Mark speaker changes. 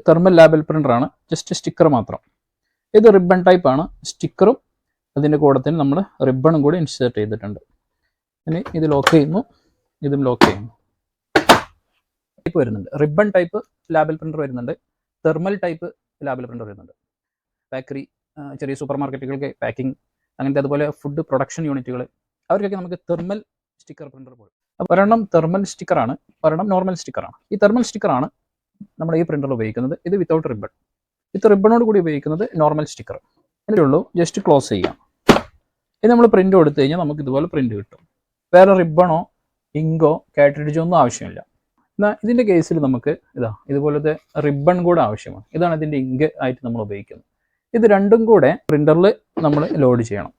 Speaker 1: Thermal label പ്രിൻ്ററാണ്, just sticker മാത്രം. ഇത് ribbon ടൈപ്പാണ്, സ്റ്റിക്കറും അതിൻ്റെ കൂടെ തന്നെ നമ്മൾ റിബണും കൂടി ഇൻസേർട്ട് ചെയ്തിട്ടുണ്ട്. ഇനി ഇത് ലോക്ക് ചെയ്യുന്നു, ഇതും ലോക്ക് ചെയ്യുന്നു. ടൈപ്പ് വരുന്നുണ്ട്, റിബൺ ടൈപ്പ് ലാബൽ പ്രിൻ്റർ വരുന്നുണ്ട്, തെർമൽ ടൈപ്പ് ലാബൽ പ്രിൻ്റർ വരുന്നുണ്ട്. ബേക്കറി, ചെറിയ സൂപ്പർ മാർക്കറ്റുകൾക്ക് പാക്കിംഗ് അങ്ങനത്തെ, അതുപോലെ ഫുഡ് പ്രൊഡക്ഷൻ യൂണിറ്റുകൾ, അവർക്കൊക്കെ നമുക്ക് തെർമൽ സ്റ്റിക്കർ പ്രിൻ്റർ പോകും. അപ്പോൾ ഒരെണ്ണം തെർമൽ സ്റ്റിക്കറാണ്, ഒരെണ്ണം നോർമൽ സ്റ്റിക്കറാണ്. ഈ തെർമൽ സ്റ്റിക്കറാണ് നമ്മൾ ഈ പ്രിൻ്ററിൽ ഉപയോഗിക്കുന്നത്. ഇത് വിത്തൗട്ട് റിബൺ. വിത്ത് റിബണോട് കൂടി ഉപയോഗിക്കുന്നത് നോർമൽ സ്റ്റിക്കർ. അതിലേ ഉള്ളൂ, ജസ്റ്റ് ക്ലോസ് ചെയ്യാം. ഇത് നമ്മൾ പ്രിൻ്റ് കൊടുത്തു കഴിഞ്ഞാൽ നമുക്ക് ഇതുപോലെ പ്രിൻ്റ് കിട്ടും. വേറെ റിബണോ ഇങ്കോ കാട്രിഡ്ജോ ഒന്നും ആവശ്യമില്ല. എന്നാൽ ഇതിൻ്റെ കേസിൽ നമുക്ക് ഇതുപോലത്തെ റിബൺ കൂടെ ആവശ്യമാണ്. ഇതാണ് ഇതിൻ്റെ ഇങ്ക് ആയിട്ട് നമ്മൾ ഉപയോഗിക്കുന്നത്. ഇത് രണ്ടും കൂടെ പ്രിൻ്ററിൽ നമ്മൾ ലോഡ് ചെയ്യണം.